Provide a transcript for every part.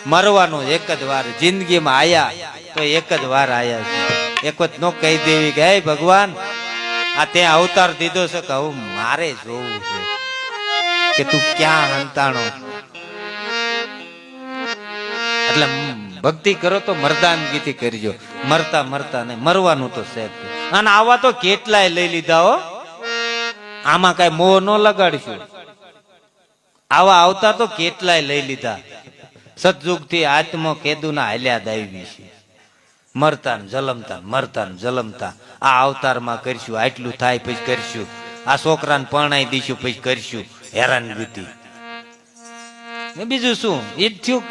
મરવાનું એક જ વાર જિંદગીમાં આયા તો એક જ વાર આયા છે એક વખત નો કહી દેવી કે હે ભગવાન આ તે અવતાર દીધો છે કે હવે મારે જોવું છે કે તું ક્યાં હંતાણો એટલે ભક્તિ કરો તો મરદાનગીથી કરજો મરતા મરતા નહીં મરવાનું તો છે અને આવા તો કેટલાય લઈ લીધા હો આમાં કઈ મોહ ન લગાડશું આવા અવતાર તો કેટલાય લઈ લીધા સતયુગ થી આત્મા કેદુના હાલ્યા દાવી છે મરતા ને જલમતા મરતા ને જલમતા આ અવતારમાં કરશું આટલું થાય પછી કરશું આ છોકરાને પરણાઈ દઈશું પછી કરશું હેરાનગતિ બીજું શું એ જ થયું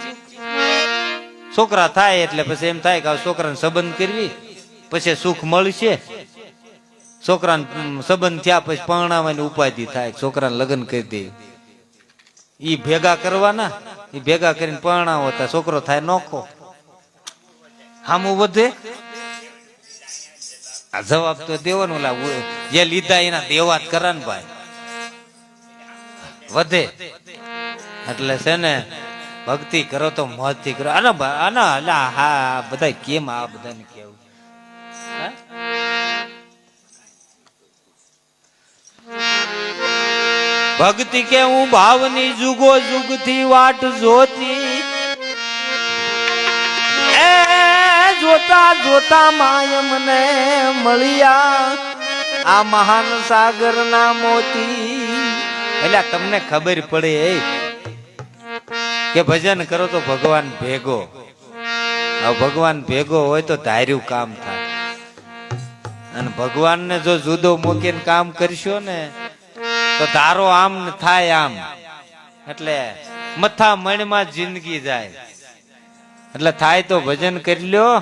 છોકરા થાય એટલે પછી એમ થાય કે છોકરાને સંબંધ કરવી પછી સુખ મળશે છોકરાને સંબંધ થયા પછી પરણાવવાની ઉપાધિ થાય છોકરાને લગ્ન કરી દે ઈ ભેગા કરવાના ઈ ભેગા કરીને પરણાવો તો છોકરો થાય નોખો હામું વધે આ જવાબ તો દેવાનું જે લીધા એના દેવા જ કરા ને ભાઈ વધે એટલે છે ને ભક્તિ કરો તો મોજથી કરો આના હા બધા કેમ આ બધાને કેવું ભક્તિ કે હું ભાવની જુગો જુગ થી વાટ જોતી એ જોતા જોતા માય મને મળ્યા આ મહાન સાગર ના મોતી એટલે તમને ખબર પડે કે ભજન કરો તો ભગવાન ભેગો ભગવાન ભેગો હોય તો ધાર્યું કામ થાય અને ભગવાનને જો જુદો મૂકીને કામ કરશો ને તો ધારો આમ થાય આમ એટલે મથા મણમાં જિંદગી જાય એટલે થાય તો ભજન કરી લ્યો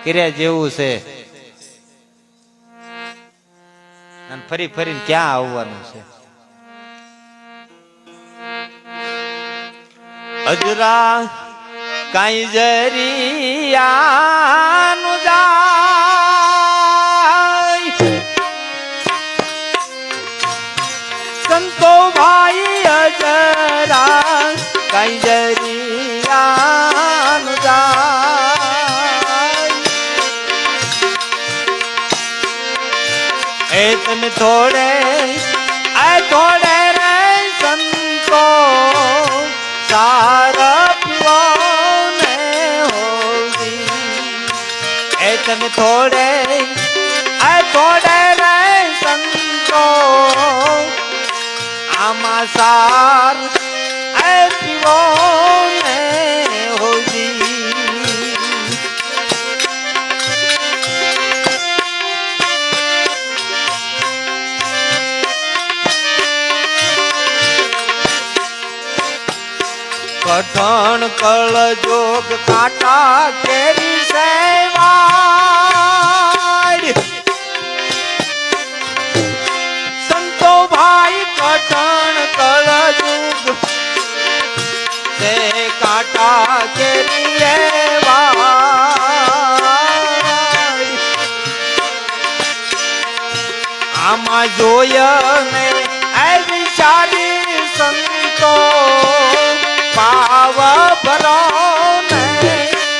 કર્યા જેવું છે અને ફરી ફરીને ક્યાં આવવાનું છે અજરા કઈ જરિયાનું જાય સંતો ભાઈ અજરા કઈ જરિયાનું જાય એ તને થોડે રે સંતો સારા પીવાને હોવી એ તને થોડે રે સંતો આમાં સાર એ પીવાને હોવી કઠણ કળ જોગ કાંટા કેરી સેવાડ સંતો ભાઈ કઠણ કળ જોગ તે કાંટા કેરી વાડ આમાં જોય ને એ વિચારી સંતો પાવ ભરો ને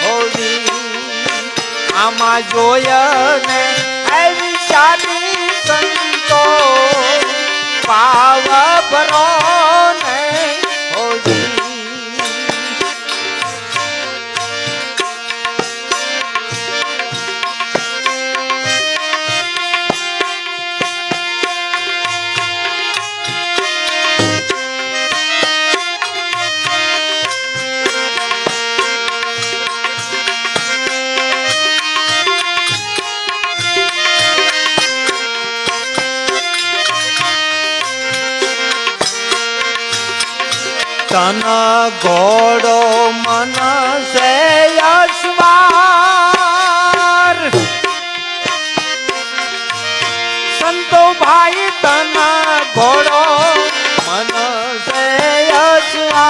હોવી આમાં જોય ને એવી શાદી સંતો પાવ ભરો ને હોવી તન ઘોડો મન સે અસવાર સંતો ભાઈ તન ઘોડો મન સે અસવાર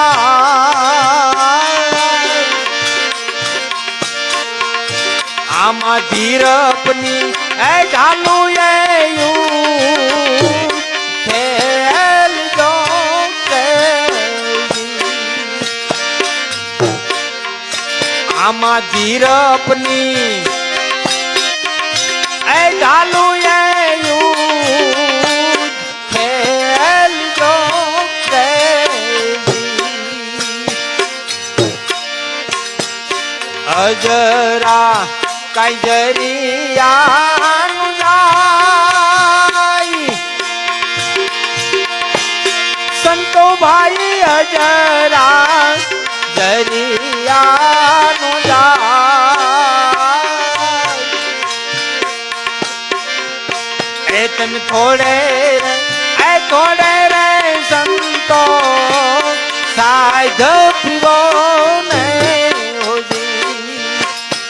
આમાં ધીરપની એ ઢાલુ આમાં ધીરપની એ ઢાલુ એ ખેલજો અજરા કઈ જરિયાનું જાય સંતો ભાઈ અજરા જરિયાનું જાય એ તમે થોડે રે સંતો સાધ પીવો ને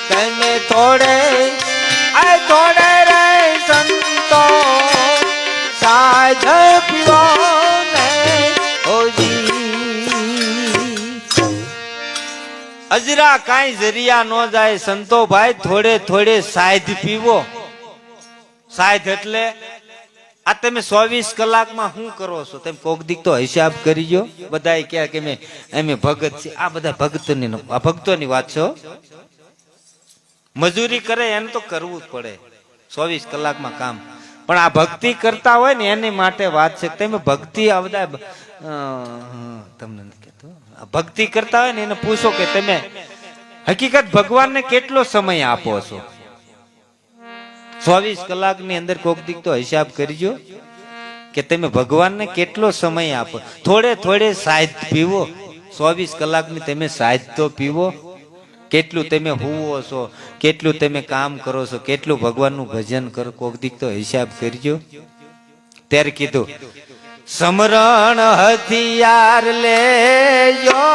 તમે થોડે રે સંતો સાધ પીવો ને અજરા કાંઈ જરિયા નો જાય સંતો ભાઈ થોડે સાધ પીવો. સાધ એટલે આ તમે 24 કલાકમાં શું કરો છો? તમે કોક દીક તો હિસાબ કરીજો. બધા ક્યાં કે અમે ભગત છે, આ બધા ભક્તોની વાત છે. મજૂરી કરે એને તો કરવું જ પડે 24 કલાકમાં કામ, પણ આ ભક્તિ કરતા હોય ને એની માટે વાત છે. તમે ભક્તિ આ બધા તમને નથી કહેતો, ભક્તિ કરતા હોય ને એને પૂછો કે તમે હકીકત ભગવાનને કેટલો સમય આપો છો? 24 કલાકની અંદર કોક દીક તો હિસાબ કરજો કે તમે ભગવાનને કેટલો સમય આપો. થોડે સાહિદ પીવો. 24 કલાકની તમે સાહિદ તો પીવો. કેટલું તમે હુવો છો, કેટલું તમે કામ કરો છો, કેટલું ભગવાનનું ભજન કરો, કોક દીક તો હિસાબ કરજો. ત્યારે કીધું સમરણ હથિયાર લેજો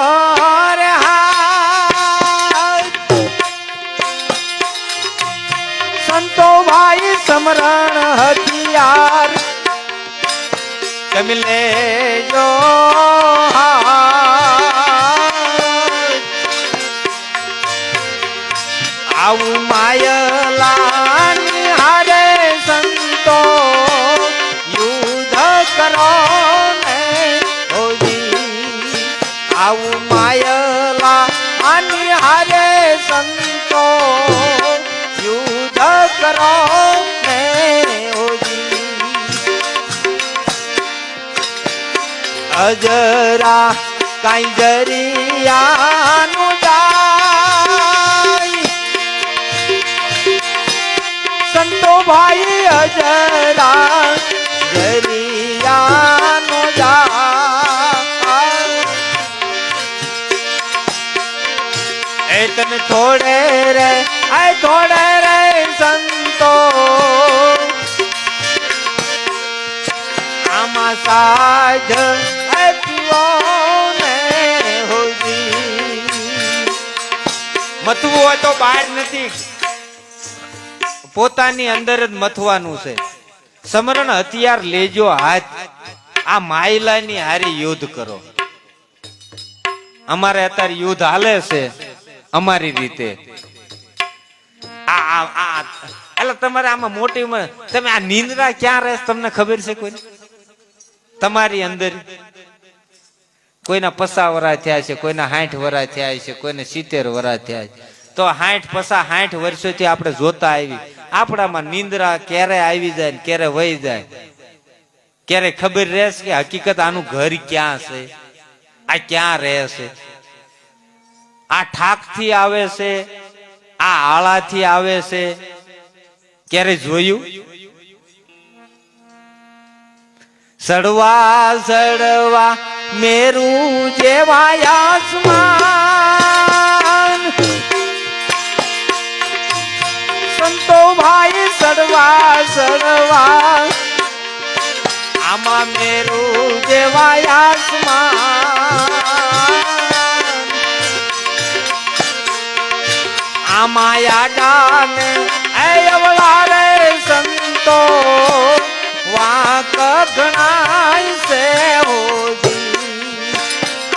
રે સંતો ભાઈ સમરણ હથિયાર તમે લેજો આવું માયલાની હારે સંતો યુદ્ધ કરો ને હોજી. આવું માયલા આની હારે સંતો યુદ્ધ કરો ને હોજી. અજરા કાંઈ જરિયાનું જાય સંતો ભાઈ અજરા જરિયાનું જાય. એ તમે થોડે રે સંતો આમાં સાજ પીવો ને હોજી. મથવું હોય તો બહાર નથી, પોતાની અંદર જ મથવાનું છે. સમરણ હથિયાર લેજો હાથ, આ માયલાની હારી યુદ્ધ કરો. અમારે અત્યારે યુદ્ધ હાલે છે અમારી રીતે. એટલે તમારે આમાં મોટી ઉંમર તમે આ નિંદ્રા ક્યાં રહે તમને ખબર છે? કોઈ તમારી અંદર કોઈના 50 વરા થયા છે, કોઈના 60 વરા થયા છે, કોઈને 70 વરા થયા છે. તો 60 વર્ષોથી આપણે જોતા આવી, આપણામાં નિંદ્રા ક્યારે આવી જાય ને ક્યારે વહી જાય, ક્યારે ખબર રહેશે કે હકીકત આનું ઘર ક્યાં છે, આ ક્યાં રહે છે, આ ઠાક થી આવે છે, આ આળાથી આવે છે, ક્યારે જોયું? સડવા મેરું જેવા આસમાન સંતો ભાઈ સડવા આમાં મેરું જેવા આસમાન આમાં યાદાને અવળા રે સંતો વાંક ગણાય છે હોજી.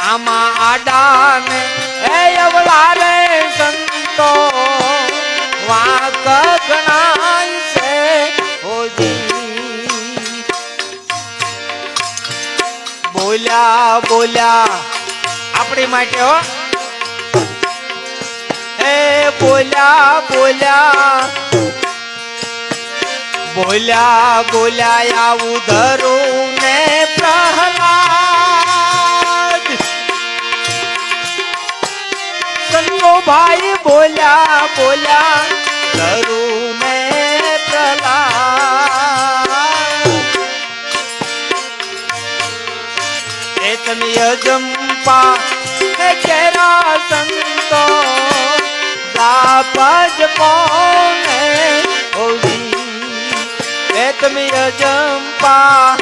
આમાં આડાને અવળા રે સંતો વાંક ગણાય છે હોજી. બોલ્યા આપણી માટે હો. એ બોલ્યા બોલ્યા બોલ્યા બોલ્યા આવું ધરું ને પ્રહલાદ સંતો ભાઈ બોલ્યા બોલ્યા ધરું ને પ્રહલાદ એ તમે અજંપા કેરા સંતો સાપજ પોને હોવી એ તમે અજંપા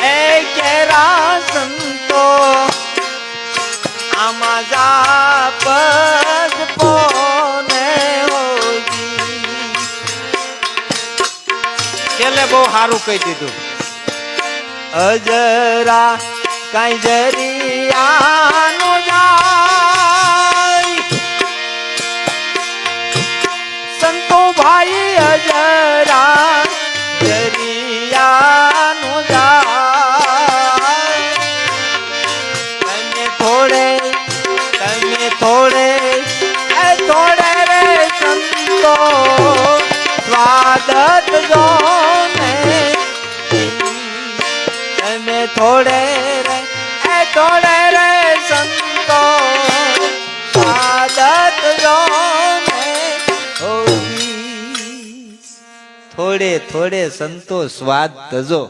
એ કેરા સંતો આમાં સાપજ પોને હોવી છેલ્લે બહુ સારું કહી દીધું અજરા કઈ જરિયાનો જાય સંતો ભાઈ અજરા જરિયાનો જાય તમે થોડે રે સંતો સ્વાગત જો ને તમે થોડે રે સંતો સ્વાગત જો ને હોવી થોડે સંતો સ્વાદ તજો